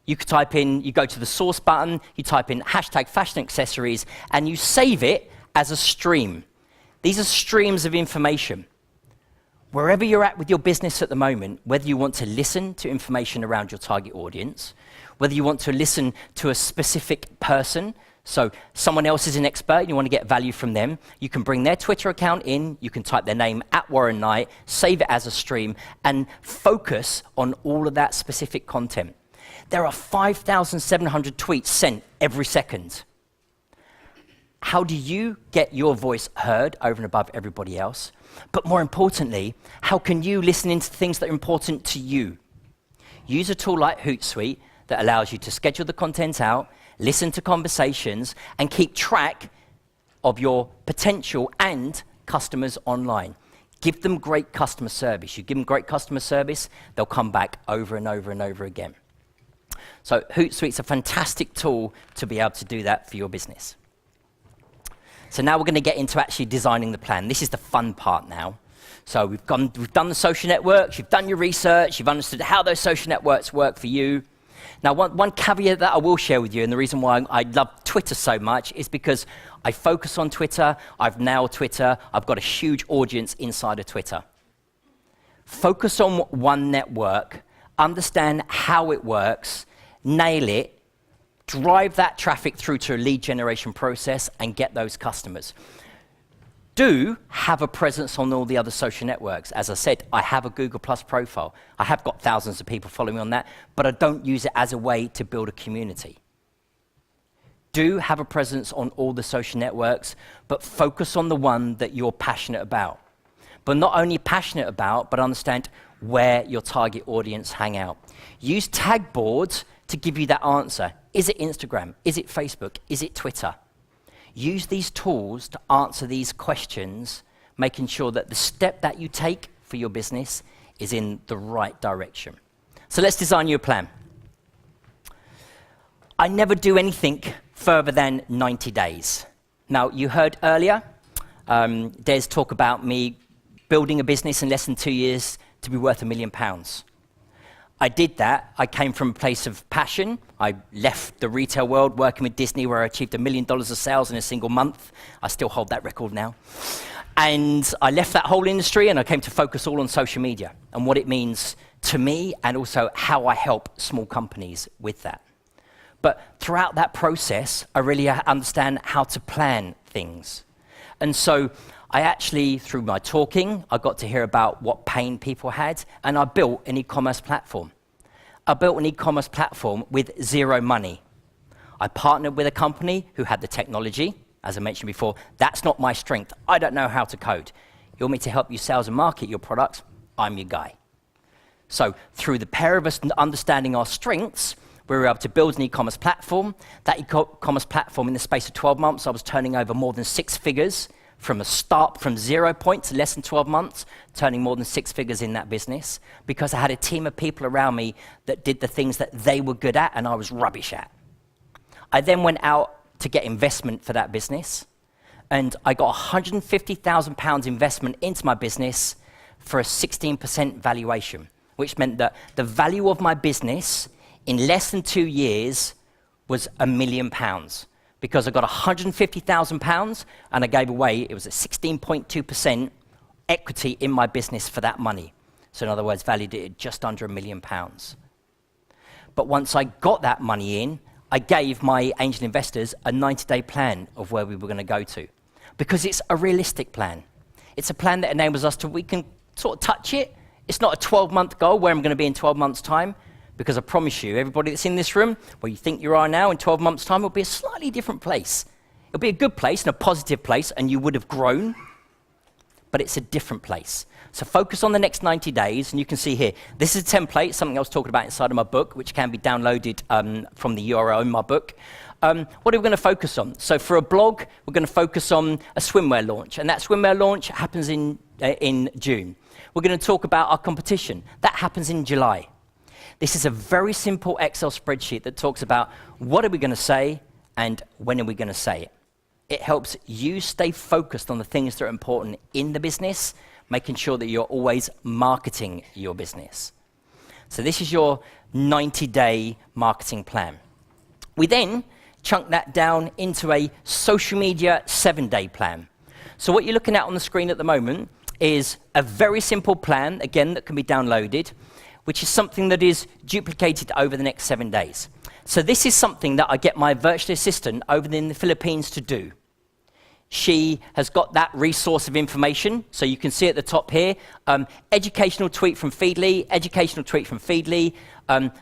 you could type in, you go to the source button, you type in hashtag fashion accessories, and you save it as a stream. These are streams of information. Wherever you're at with your business at the moment, whether you want to listen to information around your target audience, whether you want to listen to a specific person, so someone else is an expert and you want to get value from them, you can bring their Twitter account in, you can type their name at Warren Knight, save it as a stream, and focus on all of that specific content. There are 5,700 tweets sent every second. How do you get your voice heard over and above everybody else? But more importantly, how can you listen into things that are important to you? Use a tool like Hootsuite that allows you to schedule the content out, listen to conversations, and keep track of your potential and customers online. Give them great customer service. You give them great customer service, they'll come back over and over and over again. So Hootsuite's a fantastic tool to be able to do that for your business. So now we're going to get into actually designing the plan. This is the fun part now. So we've done the social networks, you've done your research, you've understood how those social networks work for you. Now, one caveat that I will share with you, and the reason why I love Twitter so much, is because I focus on Twitter, I've nailed Twitter, I've got a huge audience inside of Twitter. Focus on one network, understand how it works, nail it, drive that traffic through to a lead generation process, and get those customers. Do have a presence on all the other social networks. As I said, I have a Google Plus profile. I have got thousands of people following me on that, but I don't use it as a way to build a community. Do have a presence on all the social networks, but focus on the one that you're passionate about. But not only passionate about, but understand where your target audience hang out. Use tag boards to give you that answer. Is it Instagram? Is it Facebook? Is it Twitter? Use these tools to answer these questions, making sure that the step that you take for your business is in the right direction. So let's design you a plan. I never do anything further than 90 days. Now, you heard earlier, Des talk about me building a business in less than 2 years to be worth £1 million. I did that. I came from a place of passion. I left the retail world working with Disney where I achieved $1 million of sales in a single month. I still hold that record now. And I left that whole industry and I came to focus all on social media and what it means to me and also how I help small companies with that. But throughout that process, I really understand how to plan things. And so I actually, through my talking, I got to hear about what pain people had, and I built an e-commerce platform. I built an e-commerce platform with zero money. I partnered with a company who had the technology. As I mentioned before, that's not my strength. I don't know how to code. You want me to help you sales and market your products? I'm your guy. So through the pair of us understanding our strengths, we were able to build an e-commerce platform. That e-commerce platform, in the space of 12 months, I was turning over more than 6 figures from a start, from 0 points to less than 12 months, turning more than 6 figures in that business because I had a team of people around me that did the things that they were good at and I was rubbish at. I then went out to get investment for that business and I got £150,000 investment into my business for a 16% valuation, which meant that the value of my business in less than 2 years was £1 million. Because I got £150,000 and I gave away, it was a 16.2% equity in my business for that money. So in other words, valued it at just under £1 million. But once I got that money in, I gave my angel investors a 90-day plan of where we were going to go to. Because it's a realistic plan. It's a plan that enables us we can sort of touch it. It's not a 12-month goal where I'm going to be in 12 months' time. Because I promise you, everybody that's in this room, where you think you are now, in 12 months' time, will be a slightly different place. It'll be a good place and a positive place, and you would have grown, but it's a different place. So focus on the next 90 days, and you can see here, this is a template, something I was talking about inside of my book, which can be downloaded from the URL in my book. What are we going to focus on? So for a blog, we're going to focus on a swimwear launch, and that swimwear launch happens in June. We're going to talk about our competition. That happens in July. This is a very simple Excel spreadsheet that talks about what are we going to say and when are we going to say it. It helps you stay focused on the things that are important in the business, making sure that you're always marketing your business. So this is your 90-day marketing plan. We then chunk that down into a social media 7-day plan. So what you're looking at on the screen at the moment is a very simple plan, again, that can be downloaded, which is something that is duplicated over the next 7 days. So this is something that I get my virtual assistant over in the Philippines to do. She has got that resource of information, so you can see at the top here, educational tweet from Feedly,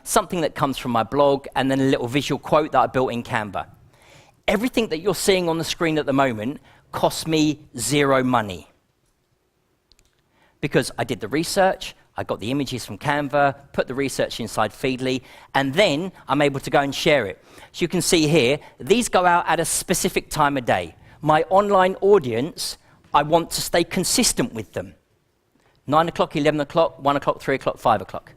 something that comes from my blog, and then a little visual quote that I built in Canva. Everything that you're seeing on the screen at the moment costs me 0 money. Because I did the research, I got the images from Canva, put the research inside Feedly, and then I'm able to go and share it. So you can see here, these go out at a specific time of day. My online audience, I want to stay consistent with them. 9 o'clock, 11 o'clock, 1 o'clock, 3 o'clock, 5 o'clock.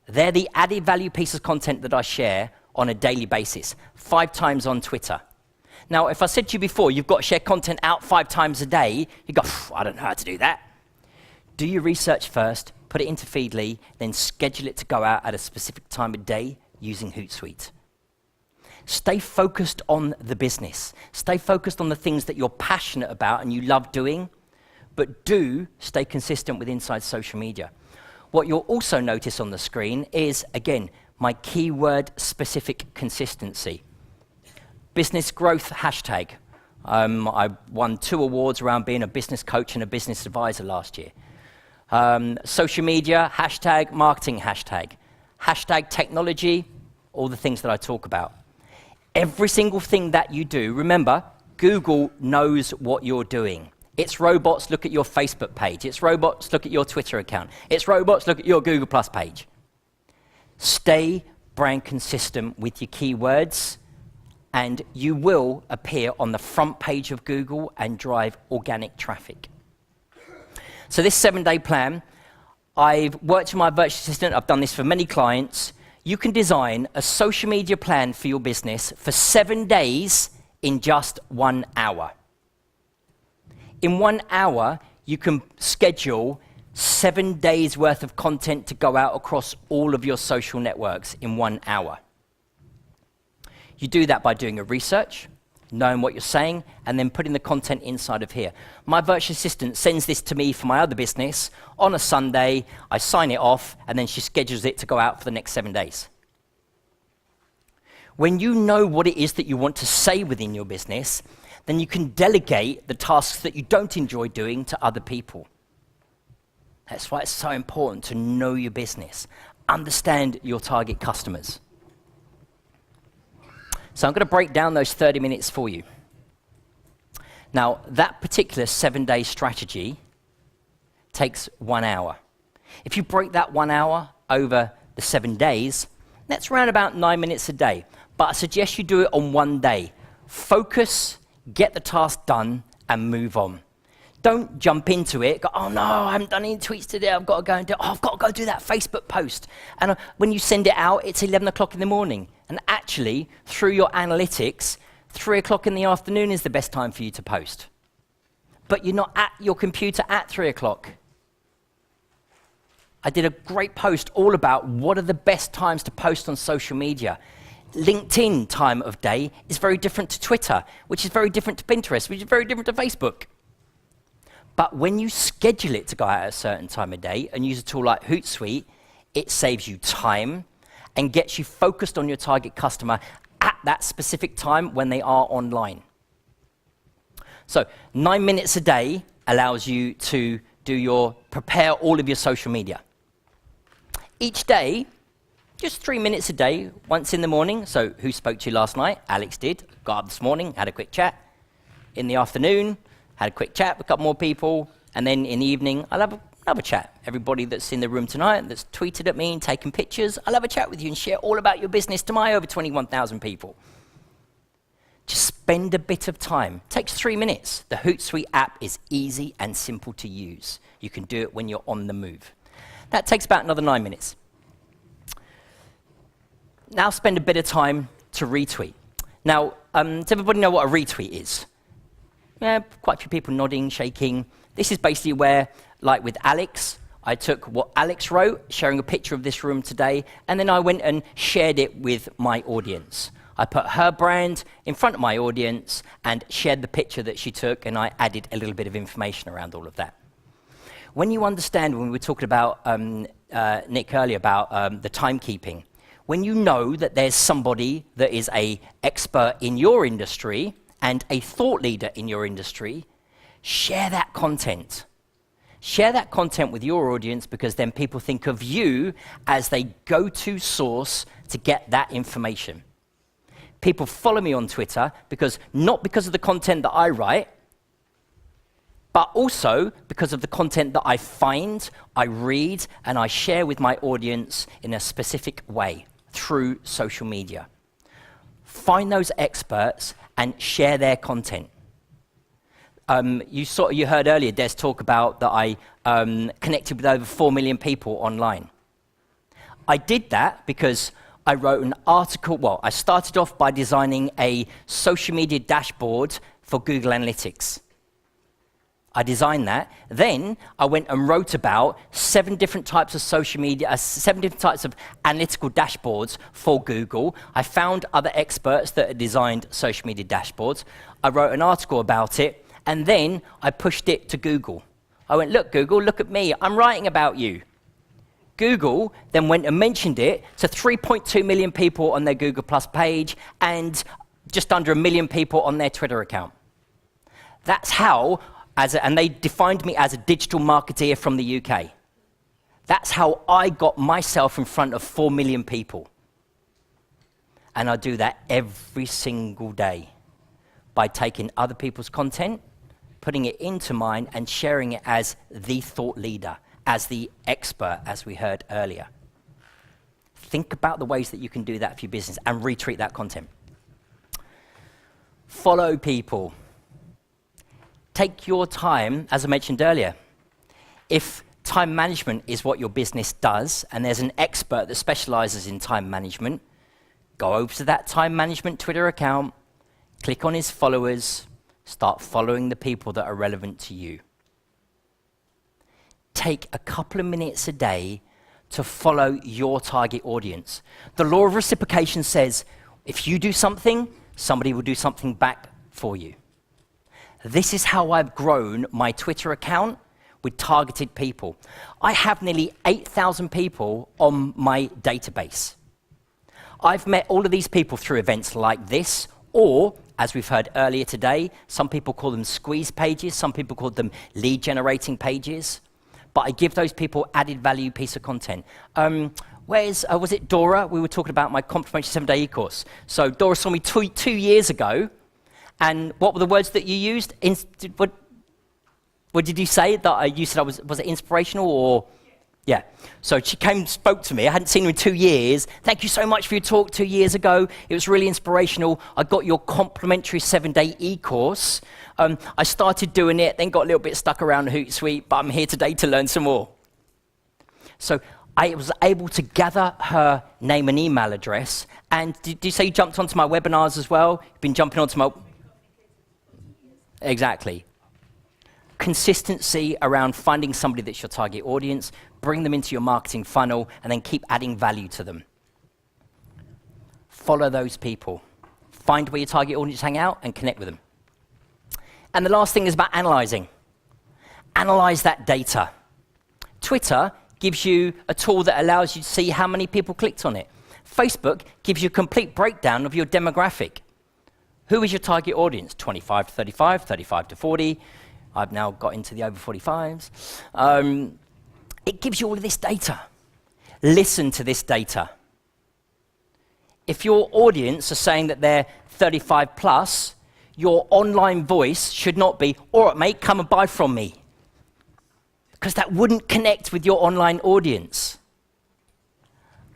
They're the added value pieces of content that I share on a daily basis, 5 times on Twitter. Now, if I said to you before, you've got to share content out 5 times a day, you go, I don't know how to do that. Do your research first, put it into Feedly, then schedule it to go out at a specific time of day using Hootsuite. Stay focused on the business. Stay focused on the things that you're passionate about and you love doing, but do stay consistent with inside social media. What you'll also notice on the screen is, again, my keyword-specific consistency. Business growth hashtag. I won 2 awards around being a business coach and a business advisor last year. Social media, hashtag marketing hashtag. Hashtag technology, all the things that I talk about. Every single thing that you do, remember, Google knows what you're doing. Its robots look at your Facebook page. Its robots look at your Twitter account. Its robots look at your Google Plus page. Stay brand consistent with your keywords, and you will appear on the front page of Google and drive organic traffic. So this 7-day plan, I've worked with my virtual assistant. I've done this for many clients. You can design a social media plan for your business for 7 days in just 1 hour. In 1 hour, you can schedule 7 days worth of content to go out across all of your social networks in 1 hour. You do that by doing a research, knowing what you're saying, and then putting the content inside of here. My virtual assistant sends this to me for my other business on a Sunday. I sign it off, and then she schedules it to go out for the next 7 days. When you know what it is that you want to say within your business, then you can delegate the tasks that you don't enjoy doing to other people. That's why it's so important to know your business, understand your target customers. So I'm going to break down those 30 minutes for you. Now, that particular 7-day strategy takes 1 hour. If you break that 1 hour over the 7 days, that's around about 9 minutes a day. But I suggest you do it on 1 day. Focus, get the task done, and move on. Don't jump into it, go, oh no, I haven't done any tweets today, I've got to go and do, I've got to go do that Facebook post. And when you send it out, it's 11 o'clock in the morning. And actually, through your analytics, 3 o'clock in the afternoon is the best time for you to post. But you're not at your computer at 3 o'clock. I did a great post all about what are the best times to post on social media. LinkedIn time of day is very different to Twitter, which is very different to Pinterest, which is very different to Facebook. But when you schedule it to go out at a certain time of day and use a tool like Hootsuite, it saves you time and gets you focused on your target customer at that specific time when they are online. So 9 minutes a day allows you to prepare all of your social media. Each day, just 3 minutes a day, once in the morning. So who spoke to you last night? Alex did. Got up this morning, had a quick chat. In the afternoon, had a quick chat with a couple more people, and then in the evening, I'll have another chat. Everybody that's in the room tonight, that's tweeted at me and taken pictures, I'll have a chat with you and share all about your business to my over 21,000 people. Just spend a bit of time. It takes 3 minutes. The Hootsuite app is easy and simple to use. You can do it when you're on the move. That takes about another 9 minutes. Now spend a bit of time to retweet. Now, does everybody know what a retweet is? Yeah, quite a few people nodding, shaking. This is basically where, like with Alex, I took what Alex wrote, sharing a picture of this room today, and then I went and shared it with my audience. I put her brand in front of my audience and shared the picture that she took, and I added a little bit of information around all of that. When you understand, when we were talking about, Nick earlier, about the timekeeping, when you know that there's somebody that is an expert in your industry and a thought leader in your industry, share that content. Share that content with your audience, because then people think of you as their go-to source to get that information. People follow me on Twitter not because of the content that I write, but also because of the content that I find, I read, and I share with my audience in a specific way through social media. Find those experts and share their content. You heard earlier Des talk about that I connected with over 4 million people online. I did that because I wrote an article. Well, I started off by designing a social media dashboard for Google Analytics. I designed that. Then I went and wrote about 7 different types of social media, 7 different types of analytical dashboards for Google. I found other experts that had designed social media dashboards. I wrote an article about it, and then I pushed it to Google. I went, look, Google, look at me. I'm writing about you. Google then went and mentioned it to 3.2 million people on their Google Plus page and just under 1 million people on their Twitter account. That's how, and they defined me as a digital marketeer from the UK. That's how I got myself in front of 4 million people. And I do that every single day by taking other people's content, putting it into mine, and sharing it as the thought leader, as the expert, as we heard earlier. Think about the ways that you can do that for your business and retweet that content. Follow people. Take your time, as I mentioned earlier. If time management is what your business does, and there's an expert that specializes in time management, go over to that time management Twitter account, click on his followers, start following the people that are relevant to you. Take a couple of minutes a day to follow your target audience. The law of reciprocation says, if you do something, somebody will do something back for you. This is how I've grown my Twitter account with targeted people. I have nearly 8,000 people on my database. I've met all of these people through events like this, or, as we've heard earlier today, some people call them squeeze pages, some people call them lead generating pages, but I give those people added value piece of content. Was it Dora? We were talking about my complimentary 7-day e-course. So Dora saw me 2 years ago, and what were the words that you used? What did you say? You said was it inspirational or? Yeah. So she came and spoke to me. I hadn't seen her in 2 years. Thank you so much for your talk 2 years ago. It was really inspirational. I got your complimentary 7-day e-course. I started doing it, then got a little bit stuck around Hootsuite, but I'm here today to learn some more. So I was able to gather her name and email address. And did you say you jumped onto my webinars as well? You've been jumping onto my... Exactly. Consistency around finding somebody that's your target audience, bring them into your marketing funnel, and then keep adding value to them. Follow those people. Find where your target audience hang out and connect with them. And the last thing is about analyzing. Analyze that data. Twitter gives you a tool that allows you to see how many people clicked on it. Facebook gives you a complete breakdown of your demographic. Who is your target audience? 25 to 35, 35 to 40. I've now got into the over 45s. It gives you all of this data. Listen to this data. If your audience are saying that they're 35 plus, your online voice should not be, all right, mate, come and buy from me. Because that wouldn't connect with your online audience.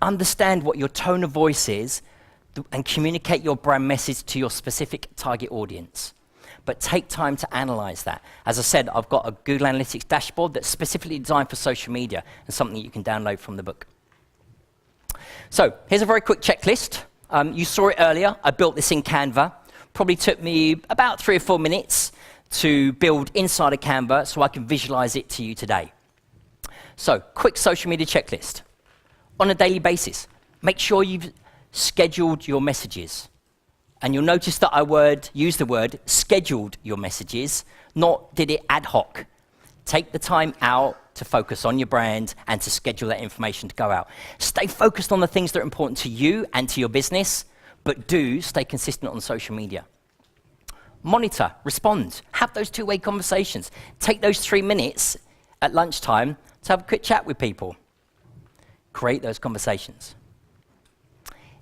Understand what your tone of voice is and communicate your brand message to your specific target audience. But take time to analyze that. As I said, I've got a Google Analytics dashboard that's specifically designed for social media and something you can download from the book. So here's a very quick checklist. You saw it earlier. I built this in Canva. Probably took me about 3 or 4 minutes to build inside of Canva so I can visualize it to you today. So, quick social media checklist. On a daily basis, make sure you've scheduled your messages. And you'll notice that I use the word scheduled your messages, not did it ad hoc. Take the time out to focus on your brand and to schedule that information to go out. Stay focused on the things that are important to you and to your business, but do stay consistent on social media. Monitor, respond, have those two-way conversations. Take those 3 minutes at lunchtime to have a quick chat with people. Create those conversations.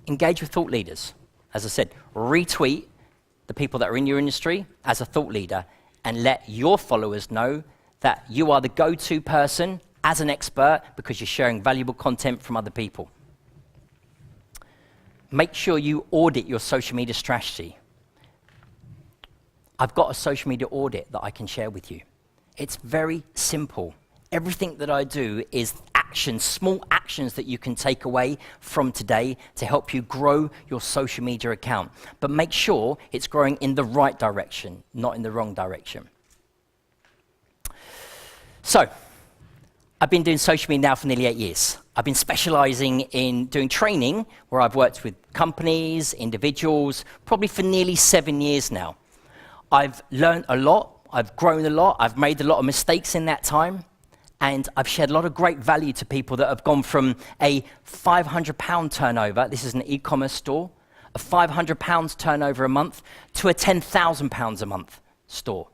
Engage with thought leaders. As I said, retweet the people that are in your industry as a thought leader and let your followers know that you are the go-to person as an expert because you're sharing valuable content from other people. Make sure you audit your social media strategy. I've got a social media audit that I can share with you. It's very simple. Everything that I do is actions, small actions that you can take away from today to help you grow your social media account. But make sure it's growing in the right direction, not in the wrong direction. So, I've been doing social media now for nearly 8 years. I've been specializing in doing training where I've worked with companies, individuals, probably for nearly 7 years now. I've learned a lot, I've grown a lot, I've made a lot of mistakes in that time, and I've shared a lot of great value to people that have gone from a £500 turnover, this is an e-commerce store, a £500 turnover a month, to a £10,000 a month store.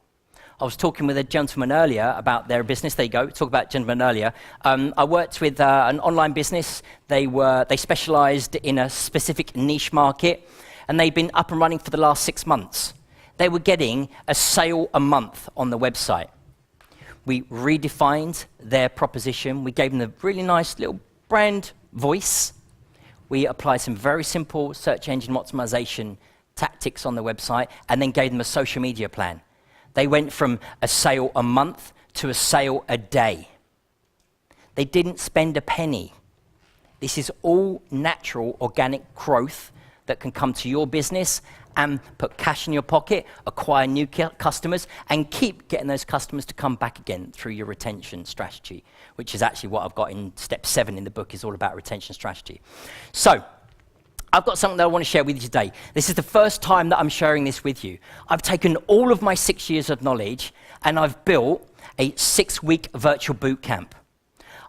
I was talking with a gentleman earlier about their business. There you go, talk about gentleman earlier. I worked with an online business. They specialized in a specific niche market, and they've been up and running for the last 6 months. They were getting a sale a month on the website. We redefined their proposition. We gave them a really nice little brand voice. We applied some very simple search engine optimization tactics on the website, and then gave them a social media plan. They went from a sale a month to a sale a day. They didn't spend a penny. This is all natural, organic growth that can come to your business and put cash in your pocket, acquire new customers, and keep getting those customers to come back again through your retention strategy, which is actually what I've got in step 7 in the book, is all about retention strategy. So, I've got something that I want to share with you today. This is the first time that I'm sharing this with you. I've taken all of my 6 years of knowledge and I've built a 6-week virtual boot camp.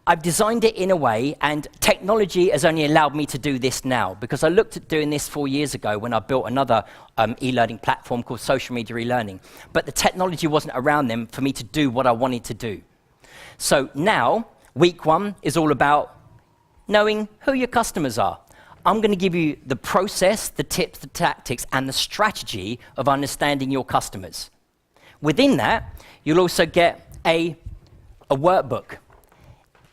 I've designed it in a way, and technology has only allowed me to do this now, because I looked at doing this 4 years ago when I built another e-learning platform called Social Media E-Learning. But the technology wasn't around then for me to do what I wanted to do. So now, week 1 is all about knowing who your customers are. I'm going to give you the process, the tips, the tactics, and the strategy of understanding your customers. Within that, you'll also get a workbook.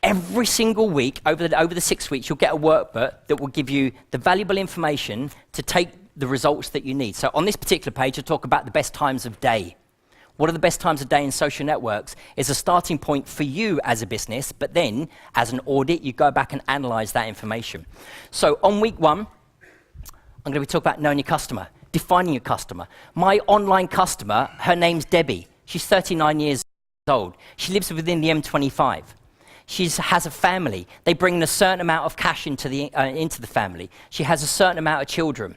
Every single week, over the 6 weeks, you'll get a workbook that will give you the valuable information to take the results that you need. So on this particular page, I'll talk about the best times of day. What are the best times of day in social networks is a starting point for you as a business, but then as an audit, you go back and analyze that information. So on week 1, I'm going to be talking about knowing your customer, defining your customer. My online customer, her name's Debbie. She's 39 years old. She lives within the M25. She has a family. They bring a certain amount of cash into the family. She has a certain amount of children.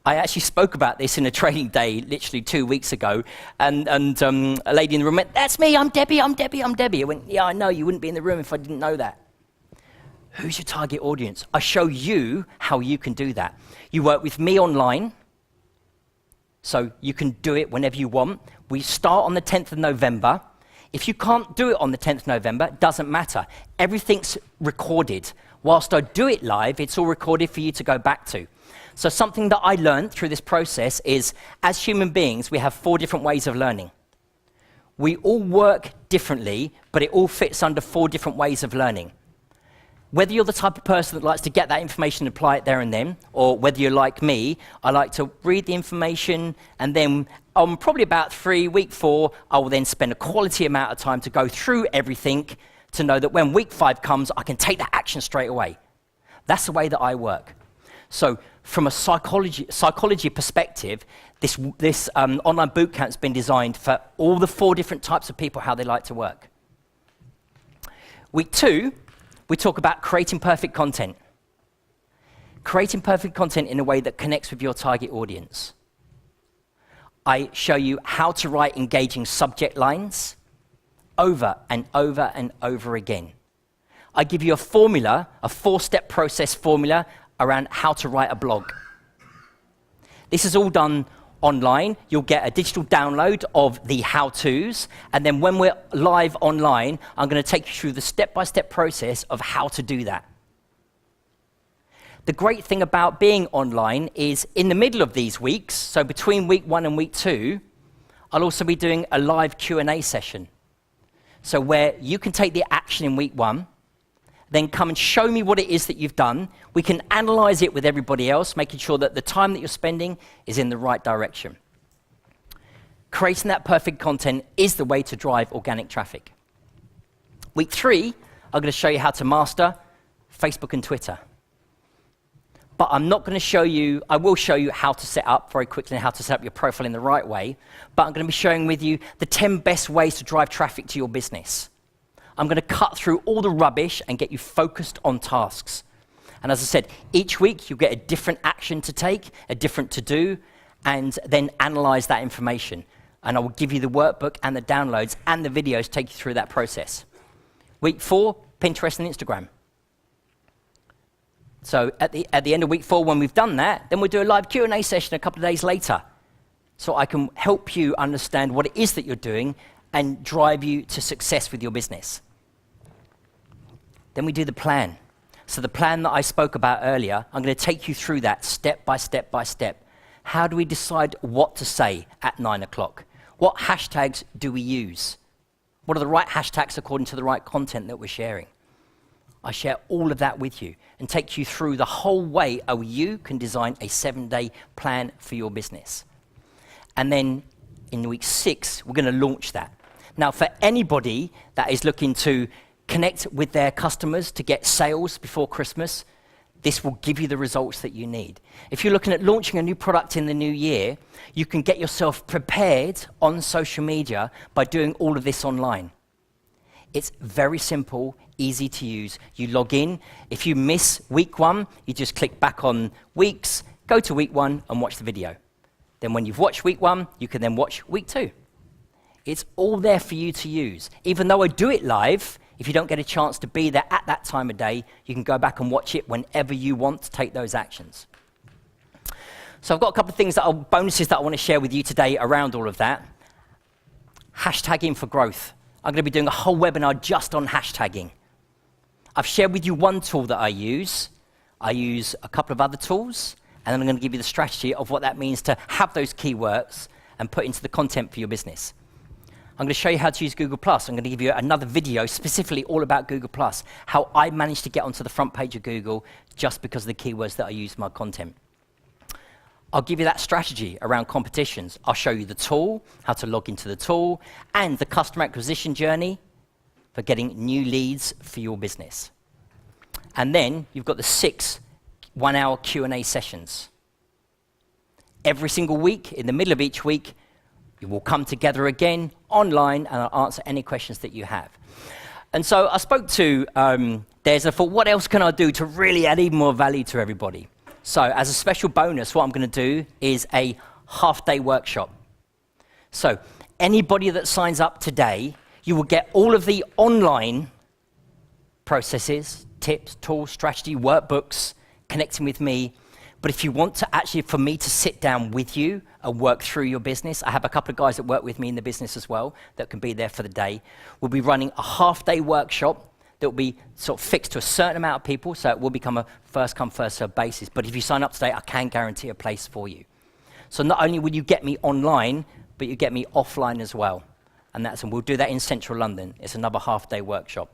I actually spoke about this in a training day literally 2 weeks ago, and a lady in the room went, "That's me, I'm Debbie, I'm Debbie, I'm Debbie." I went, "Yeah, I know, you wouldn't be in the room if I didn't know that." Who's your target audience? I show you how you can do that. You work with me online, so you can do it whenever you want. We start on the 10th of November. If you can't do it on the 10th of November, it doesn't matter. Everything's recorded. Whilst I do it live, it's all recorded for you to go back to. So something that I learned through this process is, as human beings, we have 4 different ways of learning. We all work differently, but it all fits under 4 different ways of learning. Whether you're the type of person that likes to get that information and apply it there and then, or whether you're like me, I like to read the information, and then on probably about week 4, I will then spend a quality amount of time to go through everything to know that when week 5 comes, I can take that action straight away. That's the way that I work. So from a psychology perspective, this online bootcamp has been designed for all the 4 different types of people, how they like to work. Week 2, we talk about creating perfect content. Creating perfect content in a way that connects with your target audience. I show you how to write engaging subject lines over and over and over again. I give you a formula, a 4-step process formula around how to write a blog. This is all done online. You'll get a digital download of the how-tos, and then when we're live online, I'm going to take you through the step-by-step process of how to do that. The great thing about being online is in the middle of these weeks, so between week 1 and week 2, I'll also be doing a live Q&A session. So where you can take the action in week 1, then come and show me what it is that you've done. We can analyze it with everybody else, making sure that the time that you're spending is in the right direction. Creating that perfect content is the way to drive organic traffic. Week 3, I'm going to show you how to master Facebook and Twitter. But I'm not going to show you, I will show you how to set up very quickly and how to set up your profile in the right way, but I'm going to be sharing with you the 10 best ways to drive traffic to your business. I'm going to cut through all the rubbish and get you focused on tasks. And as I said, each week you'll get a different action to take, a different to do, and then analyze that information. And I will give you the workbook and the downloads and the videos to take you through that process. Week 4, Pinterest and Instagram. So at the end of week 4, when we've done that, then we'll do a live Q&A session a couple of days later. So I can help you understand what it is that you're doing and drive you to success with your business. Then we do the plan. So the plan that I spoke about earlier, I'm going to take you through that step by step by step. How do we decide what to say at 9 o'clock? What hashtags do we use? What are the right hashtags according to the right content that we're sharing? I share all of that with you and take you through the whole way how you can design a 7-day plan for your business. And then in week 6, we're going to launch that. Now, for anybody that is looking to connect with their customers to get sales before Christmas, this will give you the results that you need. If you're looking at launching a new product in the new year, you can get yourself prepared on social media by doing all of this online. It's very simple, easy to use. You log in. If you miss week 1, you just click back on weeks, go to week 1 and watch the video. Then when you've watched week 1, you can then watch week 2. It's all there for you to use. Even though I do it live, if you don't get a chance to be there at that time of day, you can go back and watch it whenever you want to take those actions. So I've got a couple of things bonuses that I want to share with you today around all of that. Hashtagging for growth. I'm going to be doing a whole webinar just on hashtagging. I've shared with you one tool that I use. I use a couple of other tools, and then I'm going to give you the strategy of what that means to have those keywords and put into the content for your business. I'm going to show you how to use Google+. I'm going to give you another video specifically all about Google+, how I managed to get onto the front page of Google just because of the keywords that I use in my content. I'll give you that strategy around competitions. I'll show you the tool, how to log into the tool, and the customer acquisition journey for getting new leads for your business. And then you've got the 6 one-hour Q&A sessions. Every single week, in the middle of each week, you will come together again online and I'll answer any questions that you have. And so I spoke to Des and I thought, what else can I do to really add even more value to everybody? So as a special bonus, what I'm going to do is a half-day workshop. So anybody that signs up today, you will get all of the online processes, tips, tools, strategy, workbooks, connecting with me. But if you want to actually, for me to sit down with you and work through your business, I have a couple of guys that work with me in the business as well that can be there for the day. We'll be running a half-day workshop that will be sort of fixed to a certain amount of people, so it will become a first-come, first-served basis. But if you sign up today, I can guarantee a place for you. So not only will you get me online, but you get me offline as well. And we'll do that in central London. It's another half-day workshop.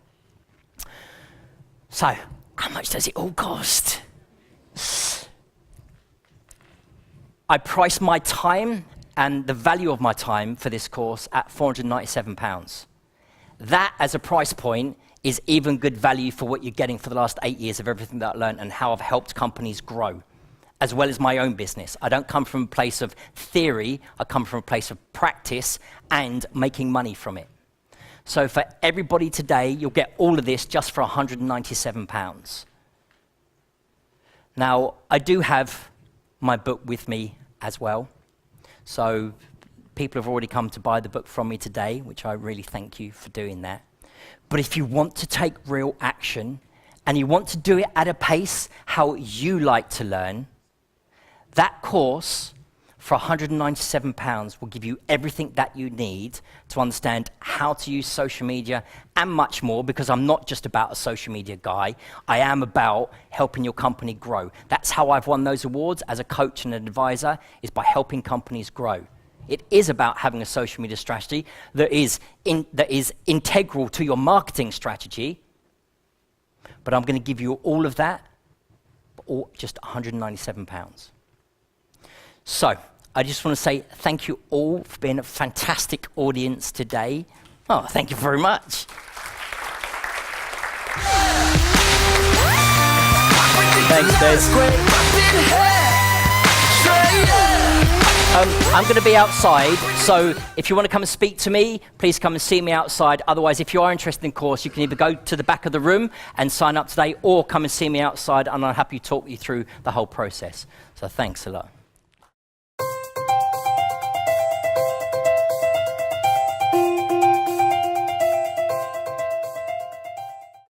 So how much does it all cost? I price my time and the value of my time for this course at £497. That, as a price point, is even good value for what you're getting for the last 8 years of everything that I learned and how I've helped companies grow, as well as my own business. I don't come from a place of theory, I come from a place of practice and making money from it. So for everybody today, you'll get all of this just for £197. Now, I do have my book with me as well. So people have already come to buy the book from me today, which I really thank you for doing that. But if you want to take real action and you want to do it at a pace how you like to learn, that course for £197 will give you everything that you need to understand how to use social media and much more, because I'm not just about a social media guy. I am about helping your company grow. That's how I've won those awards as a coach and an advisor, is by helping companies grow. It is about having a social media strategy that is integral to your marketing strategy. But I'm going to give you all of that, or just £197. So I just want to say thank you all for being a fantastic audience today. Oh, thank you very much. Thanks, Des. I'm going to be outside, so if you want to come and speak to me, please come and see me outside. Otherwise, if you are interested in the course, you can either go to the back of the room and sign up today, or come and see me outside, and I'll happily talk you through the whole process. So thanks a lot.